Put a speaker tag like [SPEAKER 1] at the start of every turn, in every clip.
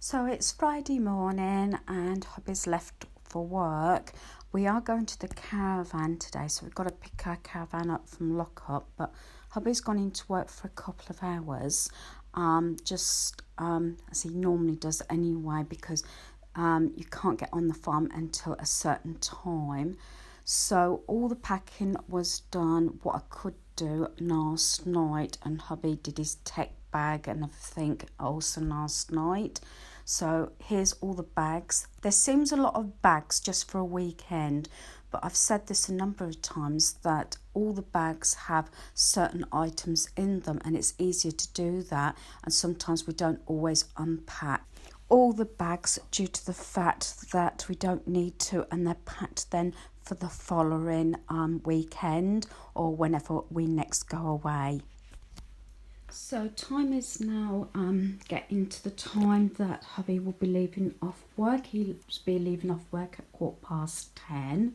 [SPEAKER 1] So it's Friday morning and hubby's left for work. We are going to the caravan today, so we've got to pick our caravan up from lockup, but hubby's gone into work for a couple of hours, as he normally does anyway, because you can't get on the farm until a certain time. So all the packing was done, what I could do last night, and hubby did his tech bag and everything also last night. So here's all the bags. There seems a lot of bags just for a weekend, but I've said this a number of times that all the bags have certain items in them and it's easier to do that, and sometimes we don't always unpack all the bags due to the fact that we don't need to, and they're packed then for the following weekend or whenever we next go away. So time is now getting to the time that hubby will be leaving off work. He'll be leaving off work at 10:15.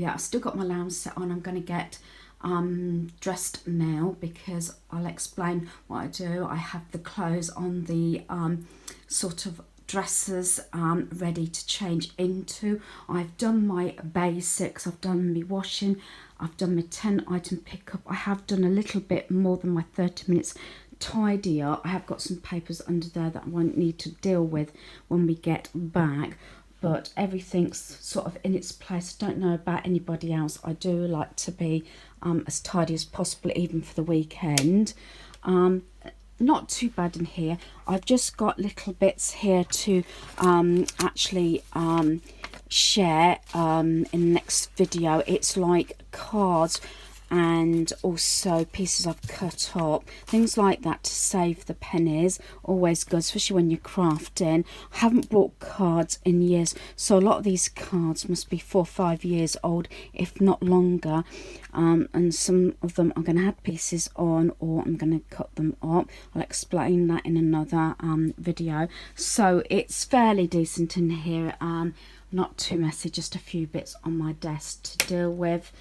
[SPEAKER 1] I've still got my lounge set on. I'm going to get dressed now because I'll explain what I do. I have the clothes on the sort of dresses ready to change into. I've done my basics, I've done my washing, I've done my 10 item pickup. I have done a little bit more than my 30 minutes tidier. I have got some papers under there that I won't need to deal with when we get back, but everything's sort of in its place. I don't know about anybody else. I do like to be as tidy as possible, even for the weekend. Not too bad in here. I've just got little bits here to actually share in the next video. It's like cards and also pieces I've cut up, things like that to save the pennies. Always good, especially when you're crafting. I haven't bought cards in years, so a lot of these cards must be 4 or 5 years old, if not longer, and some of them I'm going to add pieces on, or I'm going to cut them up. I'll explain that in another video. So it's fairly decent in here, not too messy, just a few bits on my desk to deal with.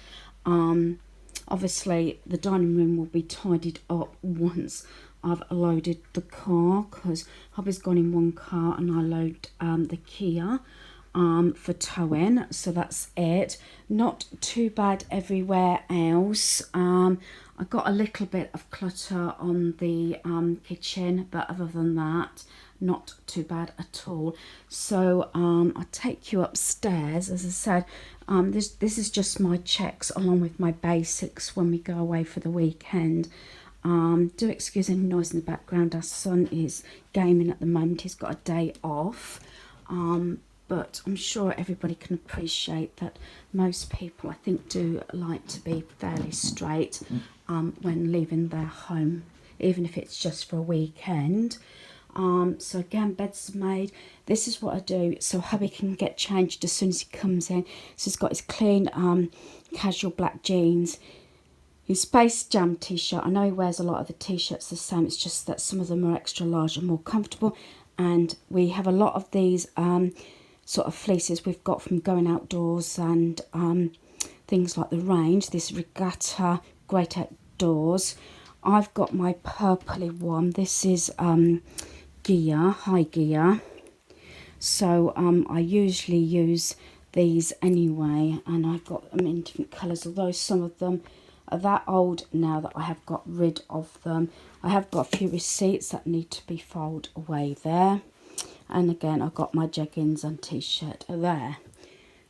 [SPEAKER 1] Obviously the dining room will be tidied up once I've loaded the car, because hubby's gone in one car and I load the Kia for towing. So that's it. Not too bad everywhere else. I got a little bit of clutter on the kitchen, but other than that, not too bad at all. So I'll take you upstairs. As I said, this is just my checks along with my basics when we go away for the weekend. Do excuse any noise in the background. Our son is gaming at the moment. He's got a day off, but I'm sure everybody can appreciate that most people, I think, do like to be fairly straight when leaving their home, even if it's just for a weekend. So again, beds are made. This is what I do so hubby can get changed as soon as he comes in. So he's got his clean casual black jeans, his Space Jam t-shirt. I know he wears a lot of the t-shirts the same, it's just that some of them are extra large and more comfortable, and we have a lot of these sort of fleeces we've got from going outdoors and things like the range. This regatta great outdoors. I've got my purpley one. This is high gear, so I usually use these anyway, and I've got them in different colours, although some of them are that old now that I have got rid of them. I have got a few receipts that need to be filed away there, and again I've got my jeggings and t-shirt there.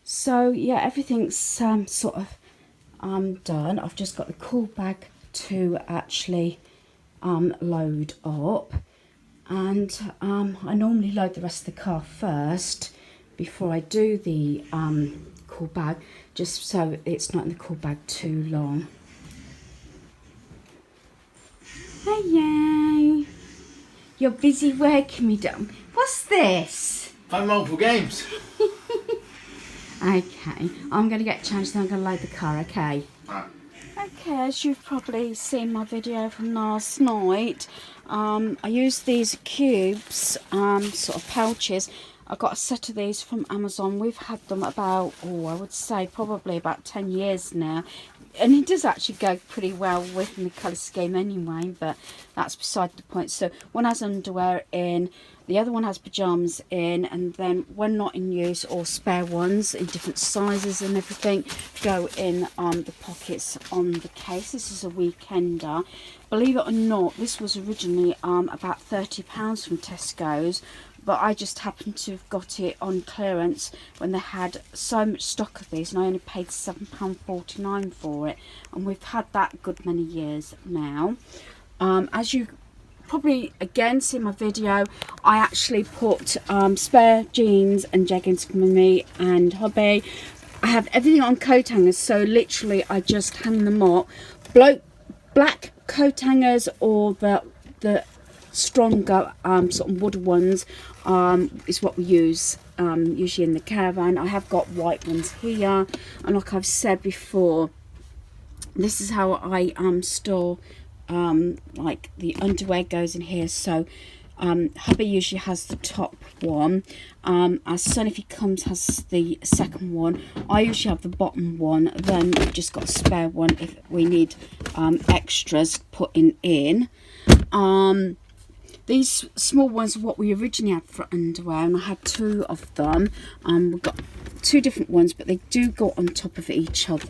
[SPEAKER 1] So yeah, everything's sort of done. I've just got the cool bag to actually load up, and I normally load the rest of the car first before I do the cool bag, just so it's not in the cool bag too long. Hello, you're busy working me down. What's this?
[SPEAKER 2] Five multiple games.
[SPEAKER 1] Okay, I'm going to get changed, then I'm going to load the car, okay?
[SPEAKER 2] Right.
[SPEAKER 1] Okay, as you've probably seen my video from last night, I used these cubes, sort of pouches. I got a set of these from Amazon. We've had them about, I would say probably about 10 years now. and it does actually go pretty well with my colour scheme anyway, but that's beside the point. So one has underwear in, the other one has pyjamas in, and then when not in use or spare ones in different sizes and everything go in the pockets on the case. This is a weekender. Believe it or not, this was originally about £30 from Tesco's, but I just happened to have got it on clearance when they had so much stock of these, and I only paid £7.49 for it, and we've had that a good many years now. As you probably again see in my video, I actually put spare jeans and jeggings for me and hubby. I have everything on coat hangers, so literally I just hang them up. Black coat hangers, or the stronger sort of wood ones is what we use usually in the caravan. I have got white ones here, and like I've said before, this is how I store like the underwear goes in here. So hubby usually has the top one, our son, if he comes, has the second one. I usually have the bottom one, then we've just got a spare one if we need extras putting in. These small ones are what we originally had for underwear, and I had two of them. We've got two different ones, but they do go on top of each other.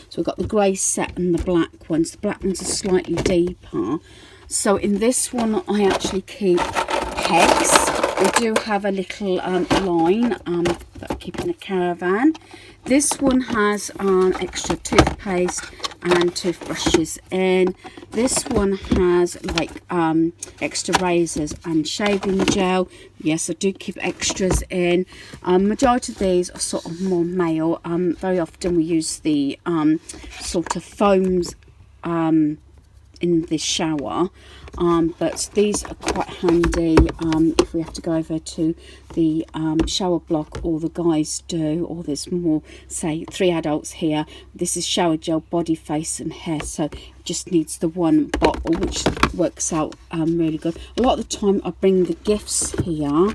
[SPEAKER 1] So we've got the grey set and the black ones. The black ones are slightly deeper. So in this one, I actually keep pegs. We do have a little line that I keep in a caravan. This one has extra toothpaste and toothbrushes in. This one has like extra razors and shaving gel. Yes, I do keep extras in. Majority of these are sort of more male. Very often we use the sort of foams in the shower, but these are quite handy if we have to go over to the shower block, or the guys do, or there's more, say 3 adults here. This is shower gel, body, face and hair, so it just needs the one bottle, which works out really good. A lot of the time I bring the gifts here.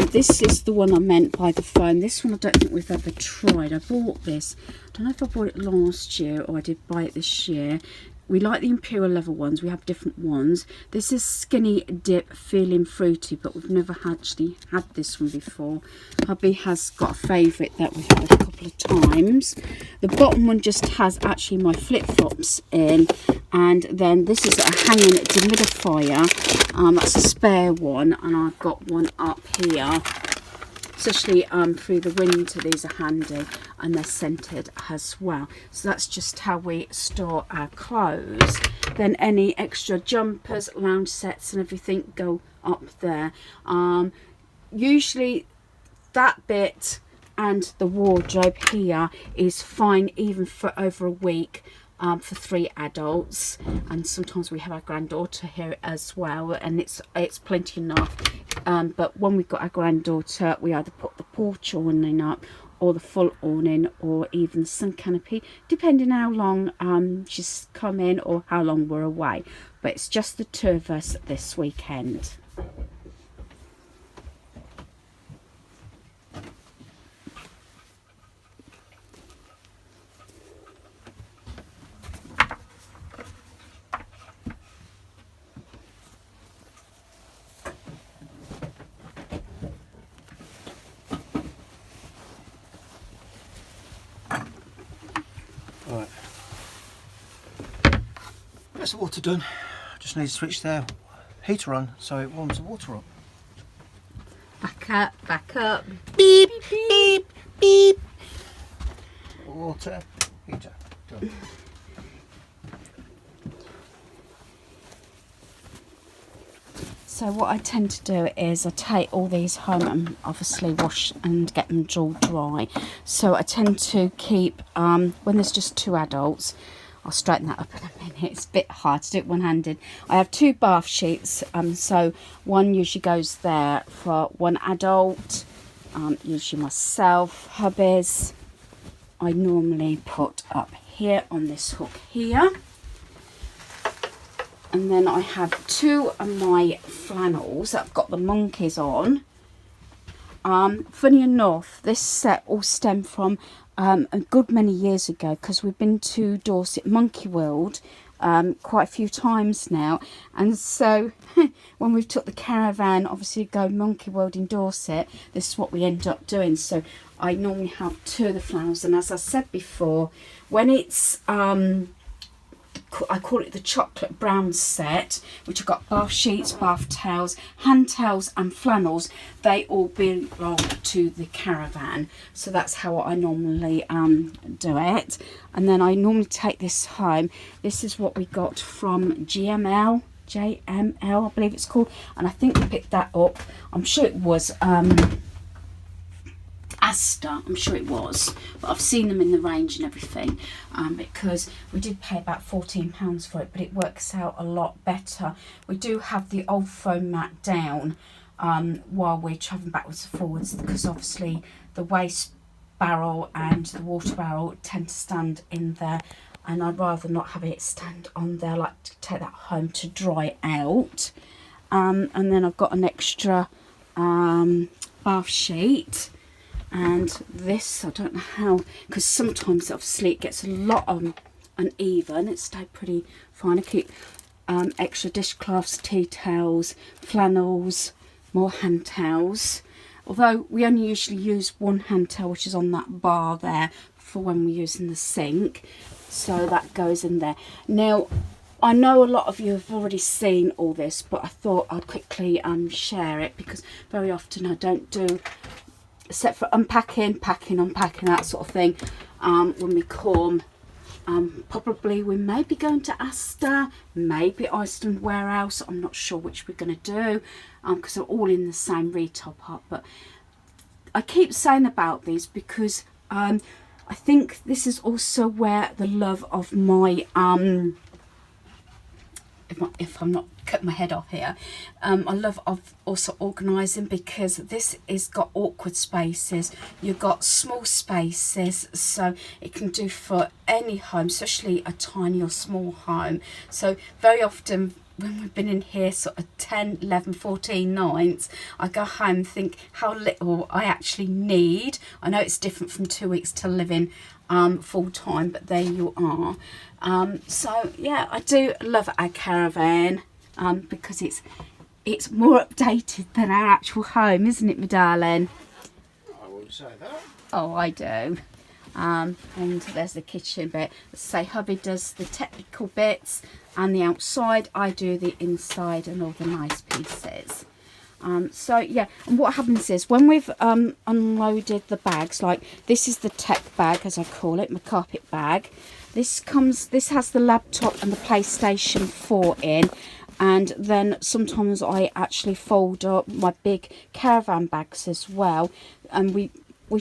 [SPEAKER 1] This is the one I meant by the foam. This one I don't think we've ever tried. I bought this, I don't know if I bought it last year or I did buy it this year. We like the Imperial level ones. We have different ones. This is Skinny Dip Feeling Fruity, but we've never actually had this one before. Hubby has got a favourite that we've had a couple of times. The bottom one just has actually my flip-flops in, and then this is a hanging dehumidifier. That's a spare one, and I've got one up here. Especially through the winter, these are handy, and they're scented as well. So that's just how we store our clothes. Then any extra jumpers, lounge sets and everything go up there. Usually that bit and the wardrobe here is fine even for over a week. For 3 adults, and sometimes we have our granddaughter here as well, and it's plenty enough. But when we've got our granddaughter, we either put the porch awning up, or the full awning, or even the sun canopy, depending how long she's come in or how long we're away. But it's just the 2 of us this weekend.
[SPEAKER 2] Right, that's the water done. Just need to switch the heater on so it warms the water up.
[SPEAKER 1] Back up.
[SPEAKER 2] Beep, beep, beep. Water, heater, done.
[SPEAKER 1] So what I tend to do is I take all these home and obviously wash and get them all dry. So I tend to keep, when there's just 2 adults, I'll straighten that up in a minute. It's a bit hard to do it one-handed. I have 2 bath sheets, so one usually goes there for 1 adult, usually myself. Hubbies I normally put up here on this hook here. And then I have 2 of my flannels that I've got the monkeys on. Funny enough, this set all stemmed from a good many years ago, because we've been to Dorset Monkey World quite a few times now, and so when we took the caravan, obviously go Monkey World in Dorset, this is what we end up doing. So I normally have 2 of the flannels, and as I said before, when it's I call it the chocolate brown set, which I've got bath sheets, bath towels, hand towels and flannels. They all belong to the caravan. So that's how I normally do it. And then I normally take this home. This is what we got from JML, I believe it's called. And I think we picked that up. I'm sure it was Asda, I'm sure it was, but I've seen them in the range and everything, because we did pay about £14 for it, but it works out a lot better. We do have the old foam mat down while we're travelling backwards and forwards, because obviously the waste barrel and the water barrel tend to stand in there, and I'd rather not have it stand on there. I like to take that home to dry out. And then I've got an extra bath sheet. And this, I don't know how, because sometimes obviously it gets a lot uneven. It stayed pretty fine. I keep extra dishcloths, tea towels, flannels, more hand towels. Although we only usually use one hand towel, which is on that bar there, for when we're using the sink. So that goes in there. Now, I know a lot of you have already seen all this, but I thought I'd quickly share it, because very often I don't do, except for unpacking, packing, unpacking, that sort of thing, when we come. Probably we may be going to Asda, maybe Iceland Warehouse. I'm not sure which we're going to do, because they're all in the same retail part. But I keep saying about these because I think this is also where the love of my if I'm not cutting my head off here, I love of also organising, because this is got awkward spaces, you've got small spaces, so it can do for any home, especially a tiny or small home. So very often when we've been in here sort of 10, 11, 14 nights, I go home and think how little I actually need. I know it's different from 2 weeks to living full time, but there you are. So yeah, I do love our caravan, because it's more updated than our actual home, isn't it, my darling?
[SPEAKER 2] I wouldn't say that.
[SPEAKER 1] Oh, I do. And there's the kitchen bit. Say hubby does the technical bits and the outside, I do the inside and all the nice pieces. So yeah, and what happens is when we've unloaded the bags, like this is the tech bag, as I call it, my carpet bag. This has the laptop and the PlayStation 4 in, and then sometimes I actually fold up my big caravan bags as well, and we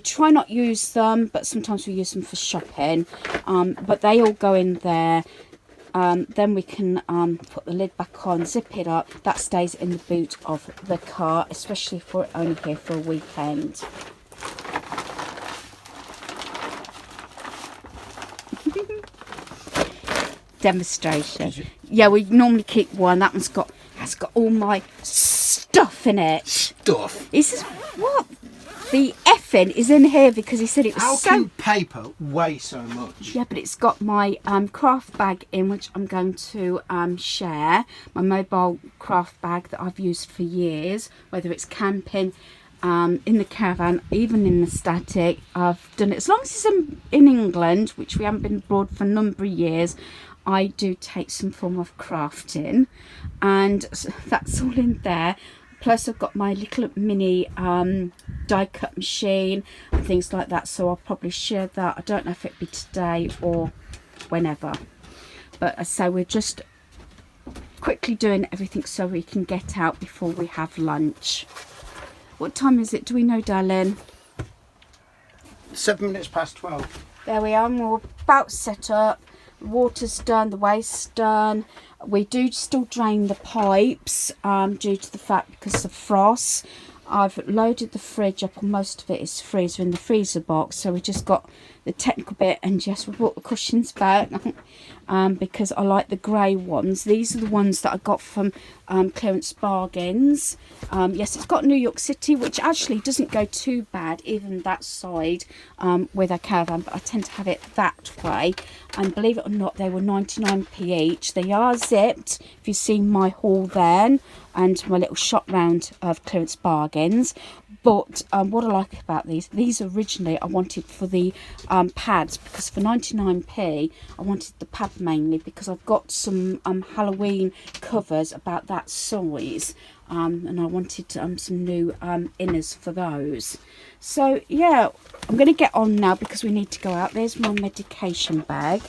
[SPEAKER 1] try not use them, but sometimes we use them for shopping, but they all go in there. Then we can put the lid back on, zip it up. That stays in the boot of the car, especially if we're only here for a weekend. Demonstration. Yeah, we normally keep one. That one's has got all my stuff in it.
[SPEAKER 2] Stuff?
[SPEAKER 1] He says, what? The effing is in here because he said it was
[SPEAKER 2] How
[SPEAKER 1] so...
[SPEAKER 2] can paper weigh so much?
[SPEAKER 1] Yeah, but it's got my craft bag in, which I'm going to share. My mobile craft bag that I've used for years, whether it's camping, in the caravan, even in the static. I've done it as long as it's in England, which we haven't been abroad for a number of years. I do take some form of crafting, and that's all in there. Plus I've got my little mini die cut machine and things like that, so I'll probably share that. I don't know if it'll be today or whenever, but I say we're just quickly doing everything so we can get out before we have lunch. What time is it? Do we know, darling?
[SPEAKER 2] 7 minutes past 12.
[SPEAKER 1] There we are, and we're about set up. The water's done, the waste's done. We do still drain the pipes due to the fact because of frost. I've loaded the fridge up, and most of it is freezer in the freezer box. So we just got the technical bit, and yes, we brought the cushions back because I like the grey ones. These are the ones that I got from Clearance Bargains. Yes, it's got New York City, which actually doesn't go too bad, even that side with a caravan, but I tend to have it that way. And believe it or not, they were 99p each. They are zipped, if you've seen my haul then, and my little shop round of Clearance Bargains. But what I like about these originally I wanted for the pads, because for 99p I wanted the pad mainly because I've got some Halloween covers about that size, and I wanted some new inners for those. So yeah, I'm going to get on now because we need to go out. There's my medication bag,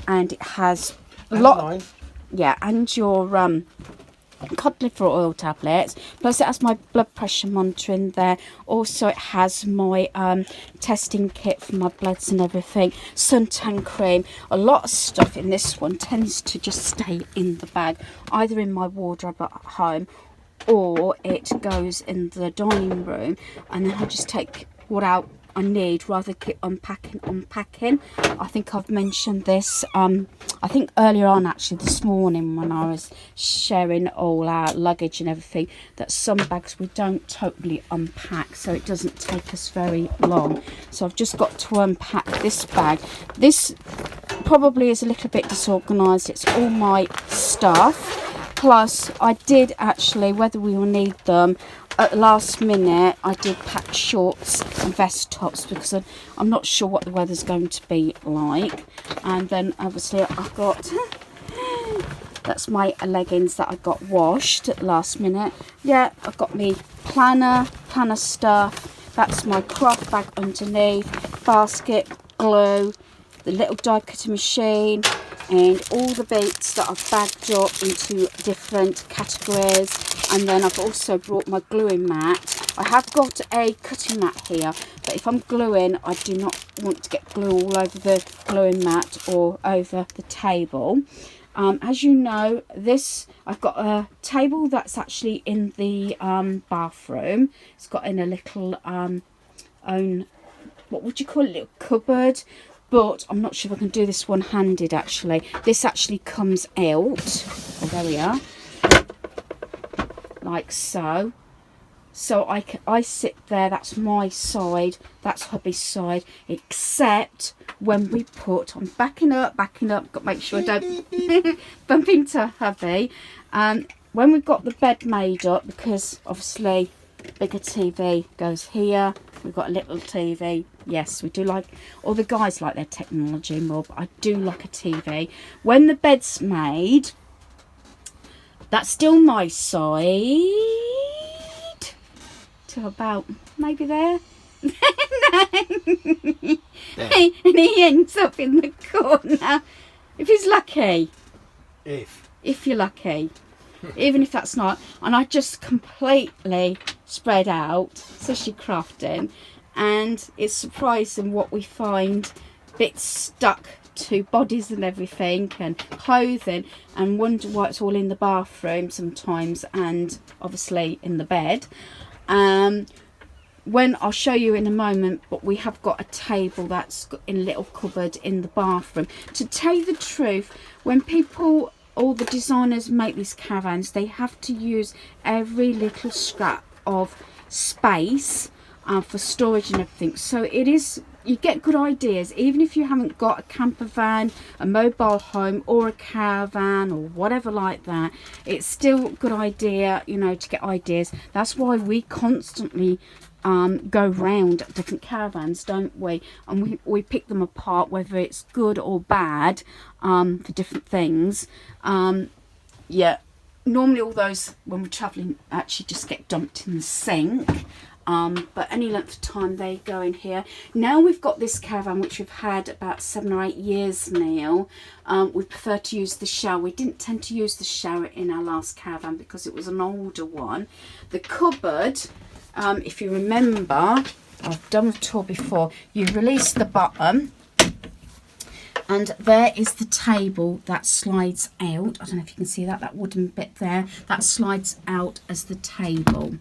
[SPEAKER 1] and it has a lot. Yeah, and your cod liver oil tablets, plus it has my blood pressure monitor in there. Also it has my testing kit for my bloods and everything, suntan cream. A lot of stuff in this one tends to just stay in the bag, either in my wardrobe at home or it goes in the dining room, and then I just take what out I need rather than keep unpacking. I think I've mentioned this I think earlier on, actually this morning, when I was sharing all our luggage and everything, that some bags we don't totally unpack, so it doesn't take us very long. So I've just got to unpack this bag. This probably is a little bit disorganised. It's all my stuff. Plus, I did actually, whether we will need them, at the last minute, I did pack shorts and vest tops because I'm not sure what the weather's going to be like. And then, obviously, I've got... that's my leggings that I got washed at the last minute. Yeah, I've got me planner stuff. That's my craft bag underneath. Basket, glue, the little die cutter machine, and all the bits that I've bagged up into different categories. And then I've also brought my gluing mat. I have got a cutting mat here, but if I'm gluing, I do not want to get glue all over the gluing mat or over the table. As you know, I've got a table that's actually in the bathroom. It's got in a little own, what would you call it, little cupboard. But I'm not sure if I can do this one-handed, actually. This actually comes out. Oh, there we are. Like so. So I sit there. That's my side. That's hubby's side. Except when we put... I'm backing up. Got to make sure I don't bump into hubby. When we've got the bed made up, because obviously bigger TV goes here. We've got a little TV. Yes, we do like... all the guys like their technology more, but I do like a TV. When the bed's made, that's still my side. To about maybe there. And he ends up in the corner. If he's lucky. If you're lucky. Even if that's not. And I just completely spread out, especially crafting, and it's surprising what we find, bits stuck to bodies and everything and clothing, and wonder why it's all in the bathroom sometimes, and obviously in the bed. When I'll show you in a moment, but we have got a table that's got in a little cupboard in the bathroom. To tell you the truth, when people, all the designers make these caravans, they have to use every little scrap of space for storage and everything. So it is, you get good ideas even if you haven't got a camper van, a mobile home, or a caravan or whatever like that. It's still a good idea, you know, to get ideas. That's why we constantly go round different caravans, don't we? And we pick them apart, whether it's good or bad, for different things. Yeah, normally all those, when we're travelling, actually just get dumped in the sink. But any length of time they go in here. Now we've got this caravan, which we've had about 7 or 8 years now. We prefer to use the shower. We didn't tend to use the shower in our last caravan because it was an older one. The cupboard, if you remember, I've done a tour before. You release the bottom, And there is the table that slides out. I don't know if you can see that, that wooden bit there. That slides out as the table.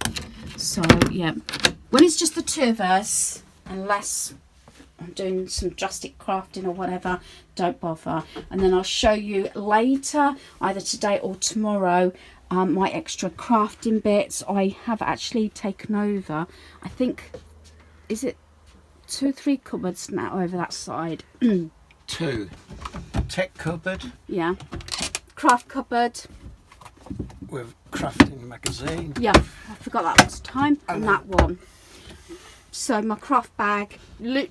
[SPEAKER 1] So, yeah. When it's just the two of us, unless I'm doing some drastic crafting or whatever, don't bother. And then I'll show you later, either today or tomorrow, my extra crafting bits. I have actually taken over, I think, is it 2 or 3 cupboards now over that side?
[SPEAKER 2] 2. Tech cupboard.
[SPEAKER 1] Yeah. Craft cupboard.
[SPEAKER 2] With crafting magazine.
[SPEAKER 1] Yeah, I forgot that last time. And that one. So my craft bag,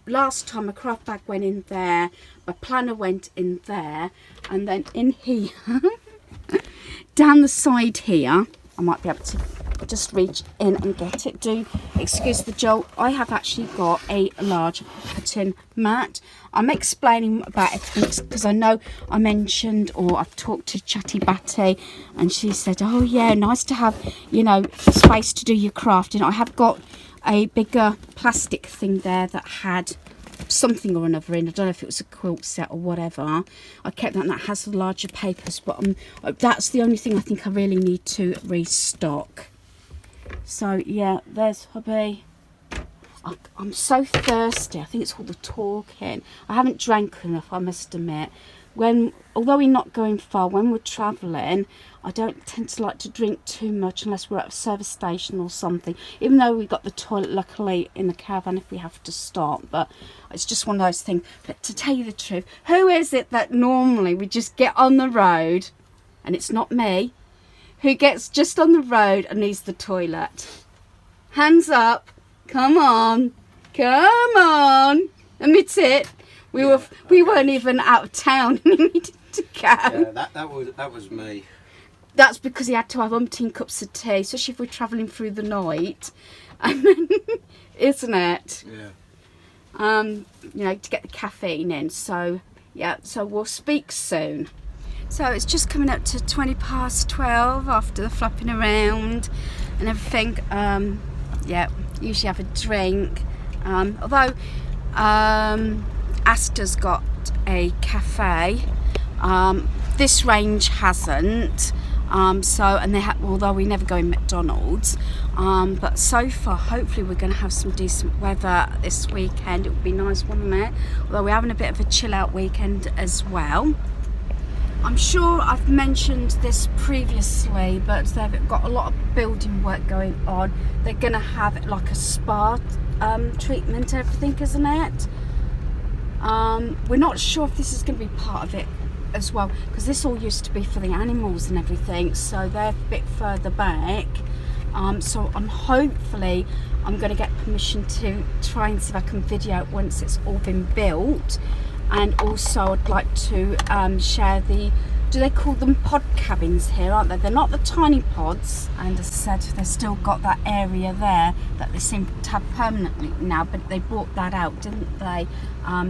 [SPEAKER 1] last time my craft bag went in there, my planner went in there, and then in here, down the side here, I might be able to just reach in and get it. Do excuse the jolt. I have actually got a large cutting mat. I'm explaining about everything because I know I mentioned, or I've talked to Chatty and she said, oh yeah, nice to have, you know, space to do your crafting. I have got a bigger plastic thing there that had something or another in. I don't know if it was a quilt set or whatever. I kept that, and that has larger papers, but that's the only thing I think I really need to restock. So yeah, there's hubby. I'm so thirsty. I think it's all the talking. I haven't drank enough, I must admit. Although we're not going far, when we're travelling, I don't tend to like to drink too much unless we're at a service station or something. Even though we've got the toilet, luckily, in the caravan if we have to stop. But it's just one of those things. But to tell you the truth, who is it that normally we just get on the road, and it's not me, who gets just on the road and needs the toilet? Hands up. Come on. Come on. Admit it. We weren't even out of town and we needed to go.
[SPEAKER 2] Yeah, that was me.
[SPEAKER 1] That's because he had to have umpteen cups of tea, especially if we're travelling through the night. And then, isn't it?
[SPEAKER 2] Yeah.
[SPEAKER 1] You know, to get the caffeine in. So yeah, so we'll speak soon. So it's just coming up to 12 after the flapping around and everything. Yeah, usually have a drink. Although Asda's got a cafe. This range hasn't. Although we never go in McDonald's, but so far, hopefully, we're going to have some decent weather this weekend. It would be nice, wouldn't it? Although we're having a bit of a chill out weekend as well. I'm sure I've mentioned this previously, but they've got a lot of building work going on. They're going to have like a spa treatment, everything, isn't it? We're not sure if this is going to be part of it as well, because this all used to be for the animals and everything, so they're a bit further back. So hopefully I'm going to get permission to try and see if I can video it once it's all been built. And also I'd like to share do they call them pod cabins here, aren't they? They're not the tiny pods, and as I said, they've still got that area there that they seem to have permanently now, but they brought that out, didn't they,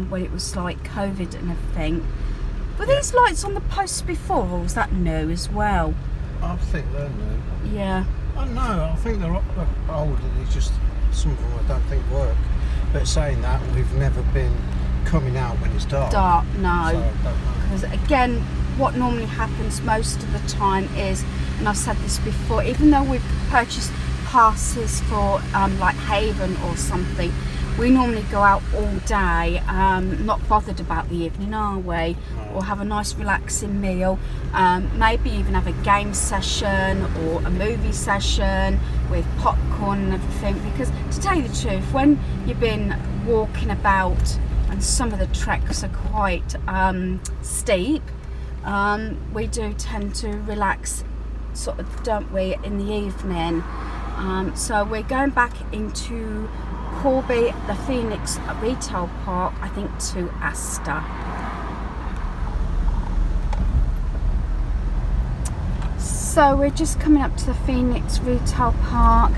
[SPEAKER 1] when it was like COVID and everything. Were these lights on the posts before, or was that new as well?
[SPEAKER 2] I think they're new.
[SPEAKER 1] Yeah.
[SPEAKER 2] I don't know, I think they're old, and it's just some of them I don't think work. But saying that, we've never been coming out when it's dark.
[SPEAKER 1] Dark, no.
[SPEAKER 2] So I don't know.
[SPEAKER 1] Because again, what normally happens most of the time is, and I've said this before, even though we've purchased passes for like Haven or something, we normally go out all day, not bothered about the evening, are we?
[SPEAKER 2] No.
[SPEAKER 1] Or have a nice relaxing meal, maybe even have a game session or a movie session with popcorn and everything. Because to tell you the truth, when you've been walking about and some of the treks are quite steep, we do tend to relax, sort of, don't we, in the evening. So we're going back into Corby, the Phoenix Retail Park, I think, to Asda. So we're just coming up to the Phoenix Retail Park.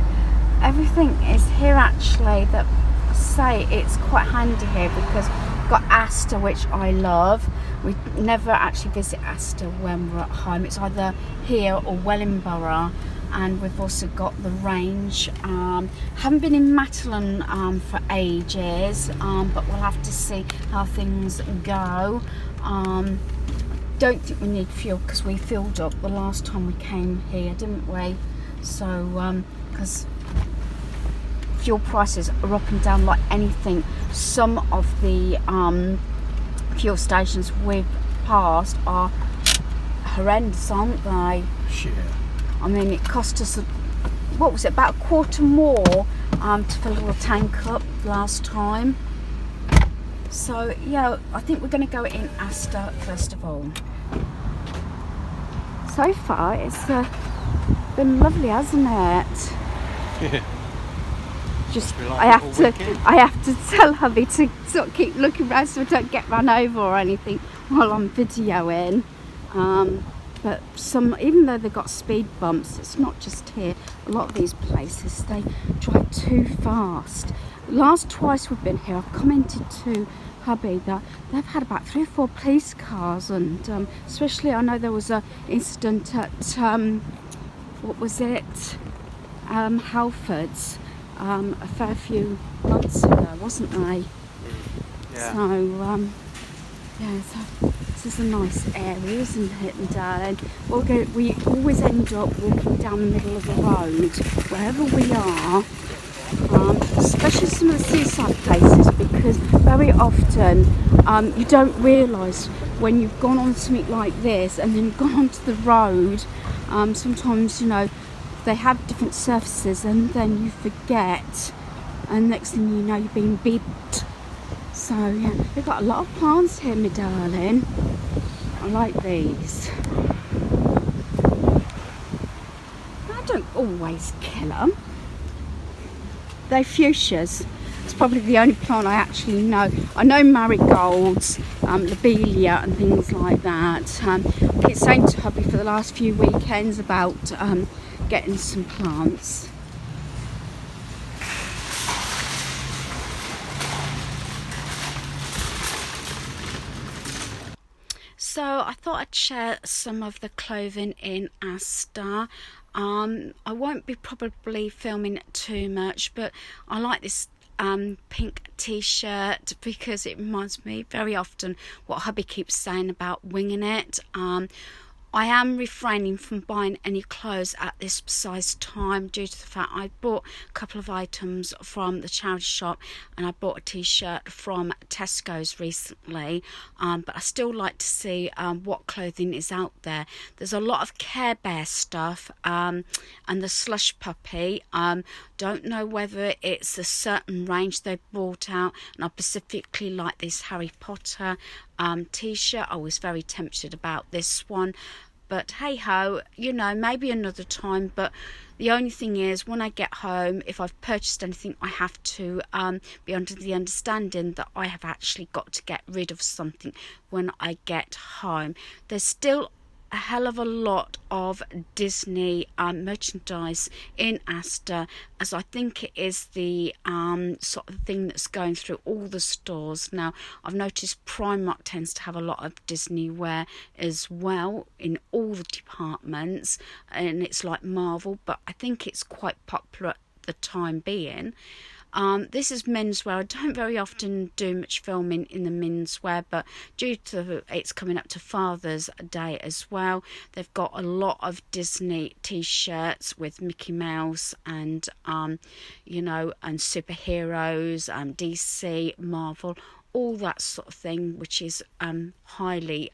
[SPEAKER 1] Everything is here actually, that I say it's quite handy here because we've got Asda, which I love. We never actually visit Asda when we're at home. It's either here or Wellingborough. and we've also got the range. Haven't been in Matalan for ages, but we'll have to see how things go. Don't think we need fuel because we filled up the last time we came here, didn't we? So because fuel prices are up and down like anything. Some of the fuel stations we've passed are horrendous, aren't they?
[SPEAKER 2] Sure.
[SPEAKER 1] I mean, it cost us, what was it, about a quarter more to fill a tank up last time. So yeah, I think we're going to go in Asda first of all. So far it's been lovely, hasn't it?
[SPEAKER 2] Yeah.
[SPEAKER 1] Just
[SPEAKER 2] Like
[SPEAKER 1] I have to tell hubby to sort of keep looking around so I don't get run over or anything while I'm videoing. But even though they've got speed bumps, it's not just here. A lot of these places, they drive too fast. Last twice we've been here, I've commented to hubby that they've had about 3 or 4 police cars, and especially I know there was an incident at what was it, Halfords, a fair few months ago, wasn't they?
[SPEAKER 2] Yeah.
[SPEAKER 1] So yeah, so this is a nice area, isn't it, my darling? We always end up walking down the middle of the road wherever we are, especially some of the seaside places, because very often you don't realise when you've gone on something like this and then gone onto the road. Sometimes, you know, they have different surfaces and then you forget, and next thing you know you're being beeped. So yeah, we've got a lot of plants here, my darling. I like these. I don't always kill them. They're fuchsias. It's probably the only plant I actually know. I know marigolds, lobelia and things like that. I keep saying to hubby for the last few weekends about getting some plants. So I thought I'd share some of the clothing in Asda. I won't be probably filming too much, but I like this pink t-shirt because it reminds me very often what hubby keeps saying about winging it. I am refraining from buying any clothes at this precise time due to the fact I bought a couple of items from the charity shop, and I bought a t-shirt from Tesco's recently, but I still like to see what clothing is out there. There's a lot of Care Bear stuff, and the Slush Puppy. Don't know whether it's a certain range they brought out, and I specifically like this Harry Potter t-shirt. I was very tempted about this one, but hey ho, you know, maybe another time. But the only thing is, when I get home, if I've purchased anything, I have to be under the understanding that I have actually got to get rid of something when I get home. There's still a hell of a lot of Disney merchandise in Asda, as I think it is the sort of thing that's going through all the stores now. I've noticed Primark tends to have a lot of Disney wear as well in all the departments, and it's like Marvel, but I think it's quite popular at the time being. This is menswear. I don't very often do much filming in the menswear, but due to it's coming up to Father's Day as well, they've got a lot of Disney t-shirts with Mickey Mouse and you know, and superheroes, DC, Marvel, all that sort of thing, which is highly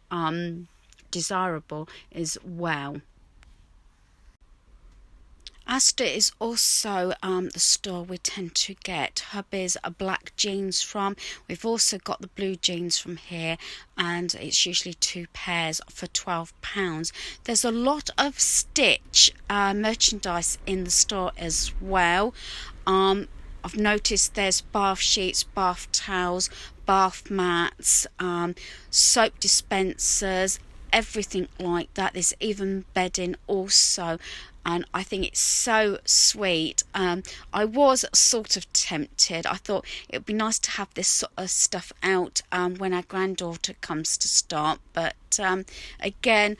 [SPEAKER 1] desirable as well. Asda is also the store we tend to get hubby's black jeans from. We've also got the blue jeans from here, and it's usually 2 pairs for £12. There's a lot of Stitch merchandise in the store as well. I've noticed there's bath sheets, bath towels, bath mats, soap dispensers, everything like that. There's even bedding also, and I think it's so sweet. I was sort of tempted. I thought it would be nice to have this sort of stuff out when our granddaughter comes to start, but again,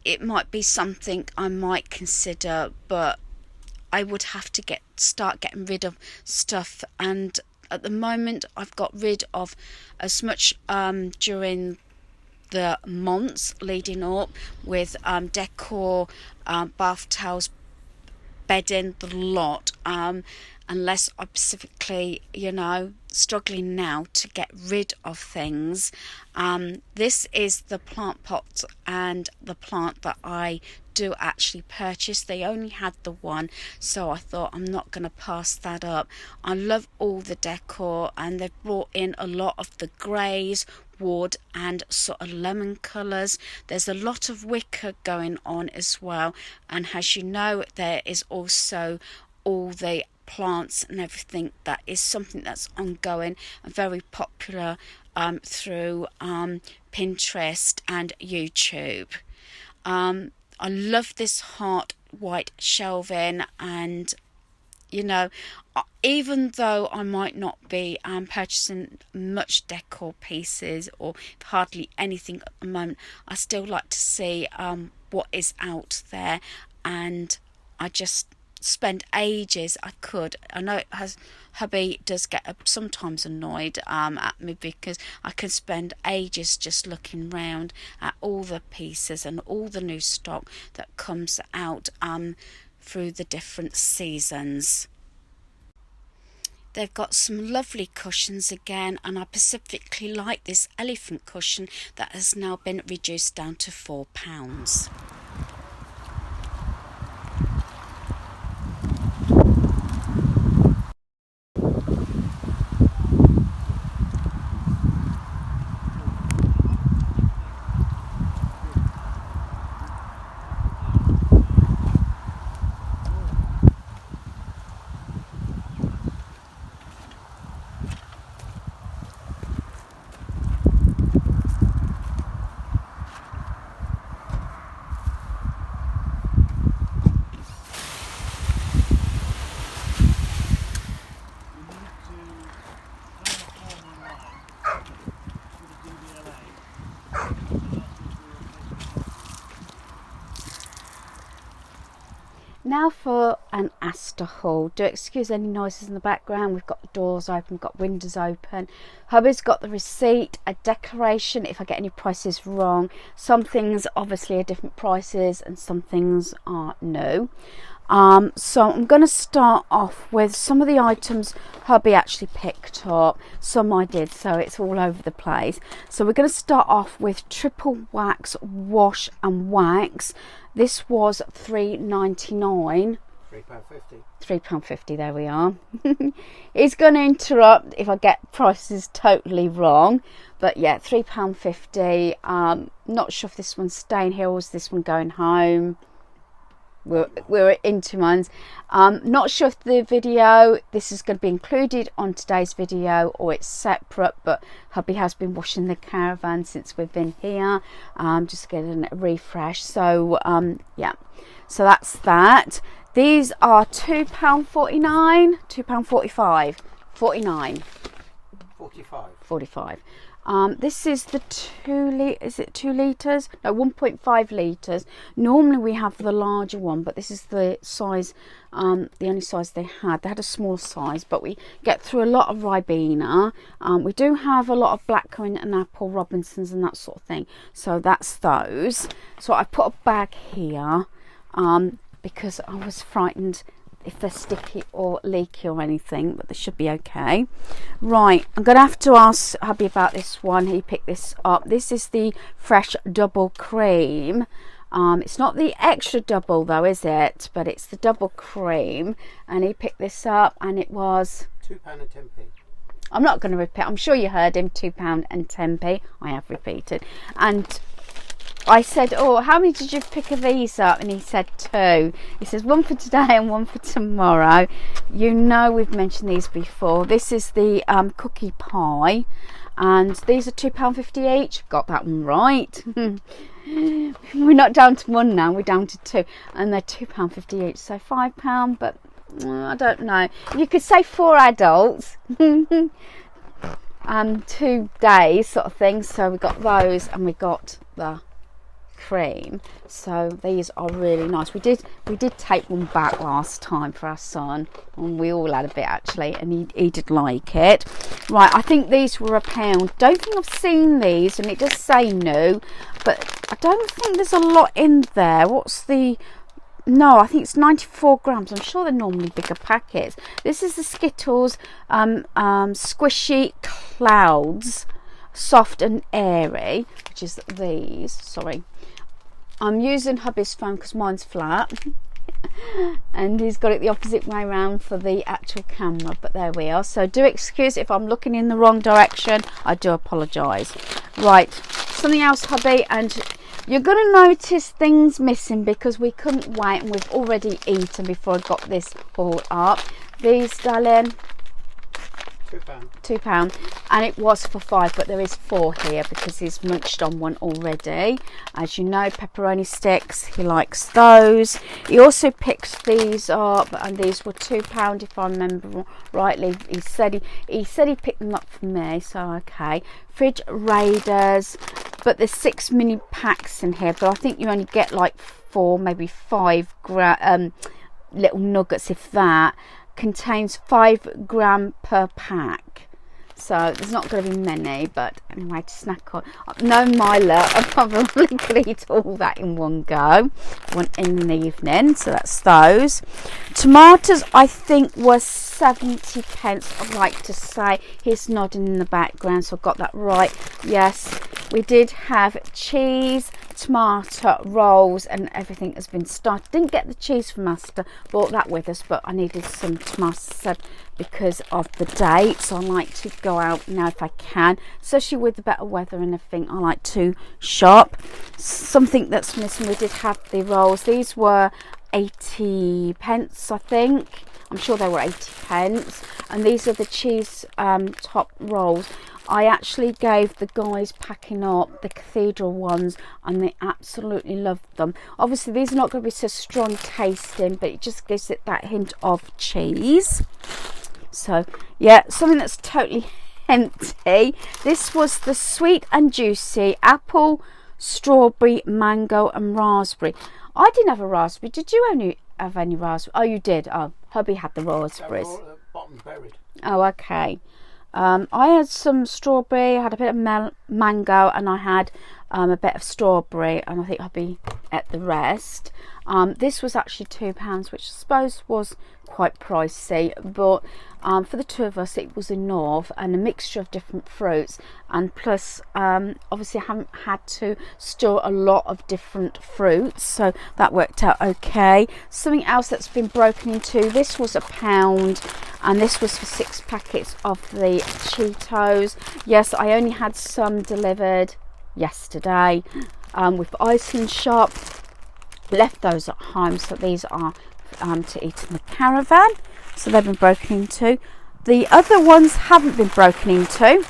[SPEAKER 1] it might be something I might consider, but I would have to start getting rid of stuff, and at the moment I've got rid of as much during the months leading up with decor, bath towels, bedding, the lot, unless I'm specifically, struggling now to get rid of things. This is the plant pot and the plant that I do actually purchase. They only had the one, so I thought I'm not going to pass that up. I love all the decor, and they've brought in a lot of the greys, wood and sort of lemon colours. There's a lot of wicker going on as well, and as you know, there is also all the plants and everything. That is something that's ongoing and very popular through Pinterest and YouTube. I love this heart white shelving, and even though I might not be purchasing much decor pieces or hardly anything at the moment, I still like to see what is out there, and I just spend ages. I know hubby does get sometimes annoyed at me, because I can spend ages just looking round at all the pieces and all the new stock that comes out through the different seasons. They've got some lovely cushions again, and I specifically like this elephant cushion that has now been reduced down to £4. Now for an Asda haul. Do excuse any noises in the background. We've got the doors open, we've got windows open. Hubby's got the receipt, a decoration if I get any prices wrong. Some things obviously are different prices and some things are new. So I'm going to start off with some of the items hubby actually picked up. Some I did, so it's all over the place. So we're going to start off with triple wax wash and wax. This was £3.99.
[SPEAKER 2] £3.50.
[SPEAKER 1] £3.50, there we are. He's going to interrupt if I get prices totally wrong. But yeah, £3.50. Not sure if this one's staying here or is this one going home. We're into mines. Not sure if this is going to be included on today's video or it's separate, but hubby has been washing the caravan since we've been here, just getting a refresh. So yeah, so that's that. These are £2.49, £2.45, 49, 45. This is the 2 litres? No, 1.5 litres. Normally we have the larger one, but this is the size, the only size they had. They had a small size, but we get through a lot of Ribena. We do have a lot of blackcurrant and apple Robinsons and that sort of thing. So that's those. So I put a bag here because I was frightened if they're sticky or leaky or anything, but they should be okay. Right, I'm gonna have to ask hubby about this one. He picked this up. This is the fresh double cream. It's not the extra double though, is it? But it's the double cream, and he picked this up and it was
[SPEAKER 2] £2.10.
[SPEAKER 1] I'm not going to repeat. I'm sure you heard him. £2.10. I have repeated. And I said, oh, how many did you pick of these up? And he said 2. He says one for today and one for tomorrow. You know we've mentioned these before. This is the cookie pie, and these are £2.50 each. Got that one right. We're not down to 1 now, we're down to 2, and they're £2.50 each, so £5, but I don't know. You could say 4 adults. 2 days sort of thing. So we got those, and we got the cream. So these are really nice. We did take one back last time for our son, and we all had a bit actually, and he did like it. Right, I think these were £1. Don't think I've seen these, and it does say new, but I don't think there's a lot in there. What's the... No, I think it's 94 grams. I'm sure they're normally bigger packets. This is the Skittles Squishy Clouds, soft and airy, which is these. Sorry, I'm using hubby's phone because mine's flat and he's got it the opposite way around for the actual camera, but there we are. So do excuse if I'm looking in the wrong direction, I do apologise. Right, something else, hubby, and you're going to notice things missing because we couldn't wait and we've already eaten before I got this all up. These, darling, £2, and it was for £5, but there is 4 here because he's munched on one already. As you know, pepperoni sticks, he likes those. He also picked these up, and these were £2 if I remember rightly. He said he picked them up for me, so okay. Fridge Raiders, but there's 6 mini packs in here, but I think you only get like 4, maybe 5 little nuggets, if that. Contains 5 grams per pack, so there's not going to be many, but anyway, to snack on. No, Mila, I probably could eat all that in one go, one in the evening. So that's those. Tomatoes, I think, was 70 pence. I'd like to say. He's nodding in the background, so I got that right. Yes, we did have cheese, tomato rolls, and everything has been started. Didn't get the cheese from Asda, brought that with us, but I needed some tomatoes because of the date, so I like to go out now if I can, especially with the better weather and everything. I like to shop. Something that's missing, we did have the rolls. These were 80 pence, I think. I'm sure they were 80 pence, and these are the cheese top rolls. I actually gave the guys packing up the cathedral ones, and they absolutely loved them. Obviously these are not going to be so strong tasting, but it just gives it that hint of cheese. So yeah, something that's totally empty. This was the sweet and juicy apple, strawberry, mango and raspberry. I didn't have a raspberry. Did you only have any raspberry? Oh, you did. Oh, hubby had the raspberries.
[SPEAKER 2] Bottom buried.
[SPEAKER 1] Oh, okay. I had some strawberry, I had a bit of mango, and I had a bit of strawberry, and I think hubby ate the rest. This was actually £2, which I suppose was quite pricey, but for the two of us it was enough, and a mixture of different fruits, and plus obviously I haven't had to store a lot of different fruits, so that worked out okay. Something else that's been broken into, this was £1, and this was for 6 packets of the Cheetos. Yes, I only had some delivered yesterday with Iceland shop. Left those at home, so these are to eat in the caravan, so they've been broken into. The other ones haven't been broken into.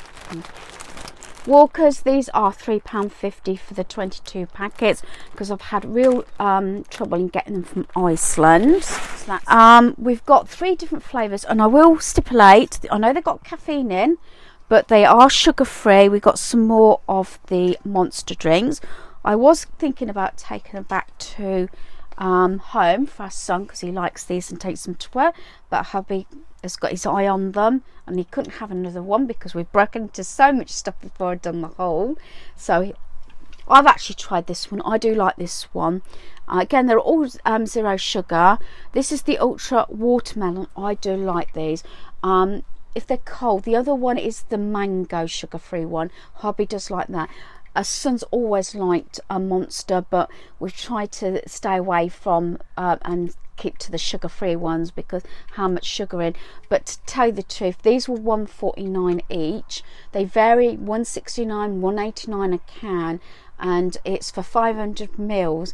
[SPEAKER 1] Walkers, these are £3.50 for the 22 packets because I've had real trouble in getting them from Iceland. So we've got 3 different flavours, and I will stipulate, I know they've got caffeine in, but they are sugar free. We've got some more of the monster drinks. I was thinking about taking them back to home for our son because he likes these and takes them to work, but hubby has got his eye on them and he couldn't have another one because we've broken into so much stuff before I'd done the haul. So I've actually tried this one. I do like this one. Again, they're all 0 sugar. This is the ultra watermelon. I do like these. If they're cold, the other one is the mango sugar free one. Hubby does like that. Our son's always liked a Monster, but we've tried to stay away from and keep to the sugar-free ones because how much sugar in. But to tell you the truth, these were £1.49 each. They vary, £1.69, £1.89 a can, and it's for 500 mils.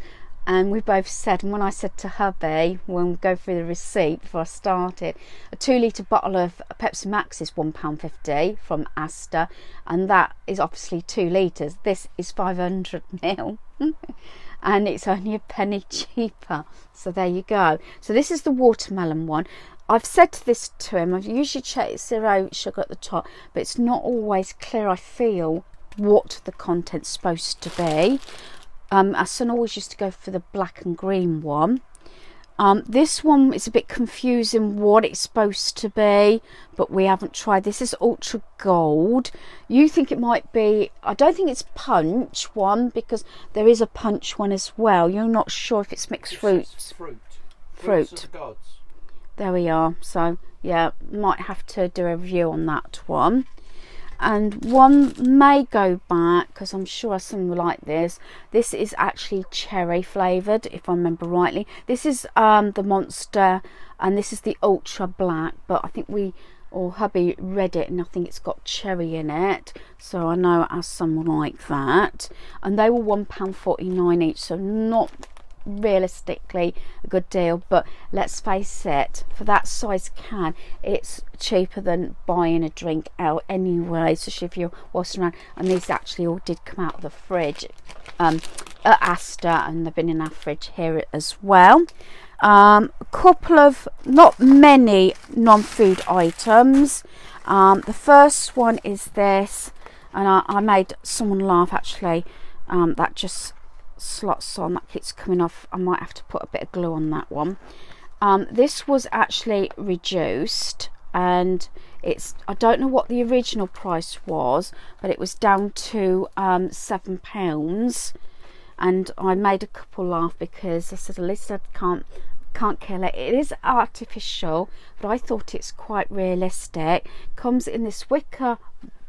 [SPEAKER 1] And we both said, and when I said to hubby, when we go through the receipt before I started, a 2-litre bottle of Pepsi Max is £1.50 from Asda, and that is obviously 2 litres. This is 500 ml, and it's only a penny cheaper. So there you go. So this is the watermelon one. I've said this to him, I've usually checked 0 sugar at the top, but it's not always clear, I feel, what the content's supposed to be. our son always used to go for the black and green one. This one is a bit confusing what it's supposed to be, but we haven't tried. This is ultra gold. You think it might be, I don't think it's punch one, because there is a punch one as well. You're not sure if it's mixed fruits. Fruit
[SPEAKER 2] of the gods.
[SPEAKER 1] There we are. So yeah, might have to do a review on that one. And one may go back, because I'm sure some will like this. This is actually cherry flavoured, if I remember rightly. This is the Monster, and this is the Ultra Black, but I think hubby read it, and I think it's got cherry in it, so I know our son will like that. And they were £1.49 each, so not realistically a good deal, but let's face it, for that size can, it's cheaper than buying a drink out anyway, especially if you're washing around. And these actually all did come out of the fridge at Asda, and they've been in our fridge here as well. A couple of, not many non-food items. The first one is this, and I made someone laugh actually. That just slots on, that keeps coming off. I might have to put a bit of glue on that one. This was actually reduced, and it's, I don't know what the original price was, but it was down to £7, and I made a couple laugh because I said, at least I can't kill it. It is artificial, but I thought it's quite realistic. Comes in this wicker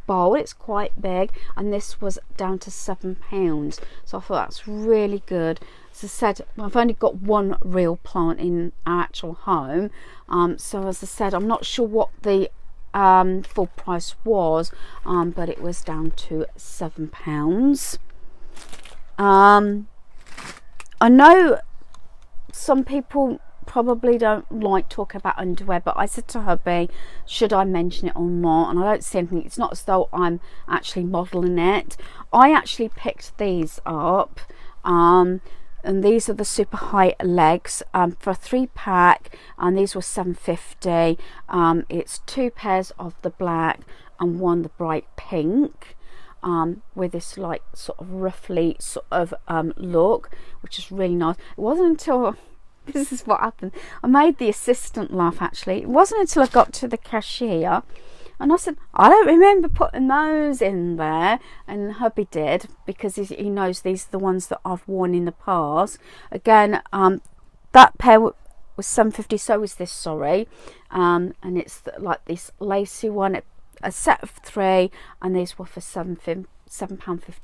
[SPEAKER 1] bowl, it's quite big, and this was down to £7, so I thought that's really good. As I said, I've only got one real plant in our actual home, so as I said, I'm not sure what the full price was, but it was down to £7. I know some people probably don't like talking about underwear, but I said to hubby, should I mention it or not? And I don't see anything. It's not as though I'm actually modelling it. I actually picked these up, and these are the super high legs for a 3-pack, and these were £7.50. It's 2 pairs of the black and one the bright pink, with this like sort of roughly sort of look, which is really nice. It wasn't until this is what happened. I made the assistant laugh actually. It wasn't until I got to the cashier and I said, I don't remember putting those in there, and hubby did, because he knows these are the ones that I've worn in the past. Again, that pair was £7.50, so is this, sorry, and it's like this lacy one, a set of 3, and these were for £7.50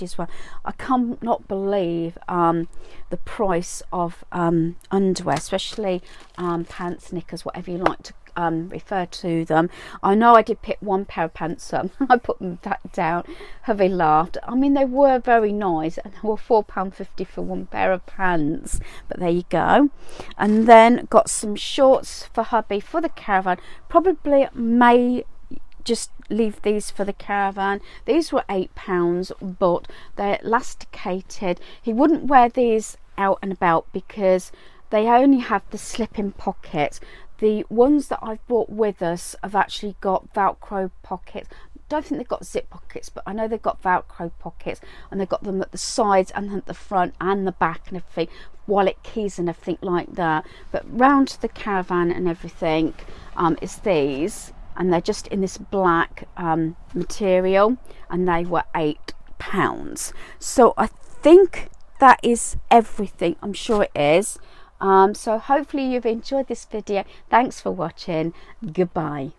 [SPEAKER 1] as well. I cannot believe the price of underwear, especially pants, knickers, whatever you like to refer to them. I know I did pick one pair of pants up. I put them back down. Hubby laughed. I mean, they were very nice, and they were £4.50 for one pair of pants, but there you go. And then got some shorts for hubby for the caravan. Probably may just leave these for the caravan. These were £8, but they're elasticated. He wouldn't wear these out and about because they only have the slip-in pockets. The ones that I've brought with us have actually got Velcro pockets. Don't think they've got zip pockets, but I know they've got Velcro pockets, and they've got them at the sides and at the front and the back and everything, wallet keys and everything like that. But round to the caravan and everything is these, and they're just in this black material, and they were £8. So I think that is everything. I'm sure it is. So hopefully you've enjoyed this video. Thanks for watching. Goodbye.